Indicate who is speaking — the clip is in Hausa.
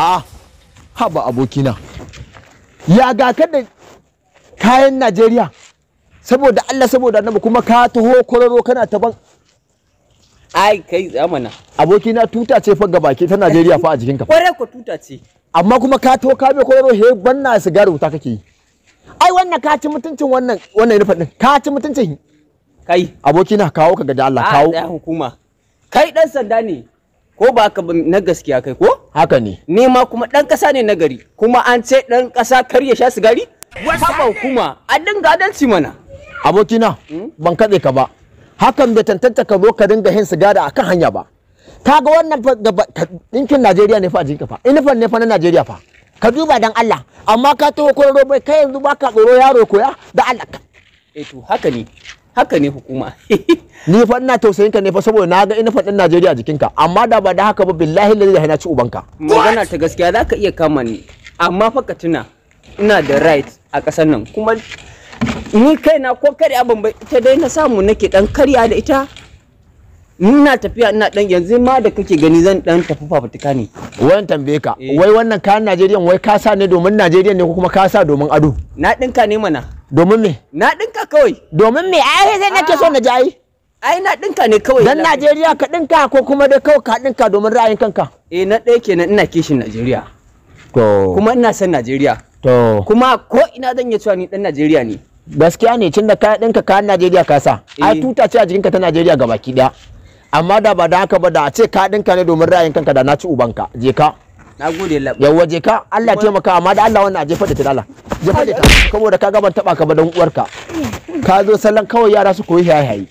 Speaker 1: Ha, haba abokina. Ya ga ka da kayan Najeriya. Saboda Allah saboda Annabi kuma ka taho kororo kana ta ban.
Speaker 2: Ai kai zamana.
Speaker 1: Abokina tuta ce fa gabaki ta Najeriya fa a jikinka.
Speaker 2: Kware ko tuta ce.
Speaker 1: Amma kuma ka taho ka bai kororo he banna sigari wuta kake yi. Ai wannan ka ci mutuncin wannan ne faɗin. Ka ci mutuncin
Speaker 2: Kai
Speaker 1: abokina kawo ka ga da Allah kawo.
Speaker 2: A hukuma. Kai dan sanda ne. Ko ba ka na gaskiya kai ko?
Speaker 1: Haka ne.
Speaker 2: Ni ma kuma dan kasa ne na gari. Kuma an ce dan kasa kar ya sha sigari? Haba hukuma, a dinga adalci mana.
Speaker 1: Abokina, ban katse ka ba. Hakan bai tantance ka zo ka dinga yin sigari akan hanya ba. Kaga wannan dinkin Najeriya ne fa a jikinka fa. Inifan ne fa na Najeriya fa. Ka duba dan Allah. Amma ka taho kororo bai kai yanzu baka tsoro yaro koya da Allah.
Speaker 2: To haka ne. Haka ne hukuma.
Speaker 1: Ni fa ina tausayin ka ne fa saboda na ga inifan din Najeriya a jikinka. Amma da ba da haka ba billahi lillahi na ci ubanka.
Speaker 2: Magana ta gaskiya za ka iya kama ni. Amma fa ka tuna ina da right a ƙasar nan kuma ni kaina ko karya ban bai ita dai na samu nake dan karya da ita. Ina tafiya ina dan yanzu ma da kake gani zan dan tafi fafutuka ne.
Speaker 1: Wayan tambaye ka, wai wannan kayan Najeriya wai ka sa ne domin Najeriya ne ko kuma ka sa domin ado?
Speaker 2: Na dinka ne mana.
Speaker 1: Domin me?
Speaker 2: Na dinka kawai.
Speaker 1: Domin me? Ai sai nake so na ji ai.
Speaker 2: Ai na dinka ne kawai.
Speaker 1: Dan Najeriya ka dinka ko kuma dai kawai ka dinka domin ra'ayin kanka?
Speaker 2: Na ɗaya kenan ina kishin Najeriya.
Speaker 1: To.
Speaker 2: Kuma ina son Najeriya.
Speaker 1: To.
Speaker 2: Kuma ko ina zan iya cewa ni dan Najeriya ne.
Speaker 1: Gaskiya ne tunda ka dinka kayan Najeriya ka sa. Ai tuta ce a jikinka ta Najeriya gabaki daya. Amma da ba da haka ba da a ce ka dinka ne domin ra'ayin kanka da na ci ubanka. Je ka.
Speaker 2: Nagode Allah.
Speaker 1: Yawwa je ka. Allah taimaka amma da Allah wannan a jefa da ta Allah. Jefa da ta saboda ka ga ban taba ka ba dan uwarka. Ka zo sallan kawai yara su koyi hayi.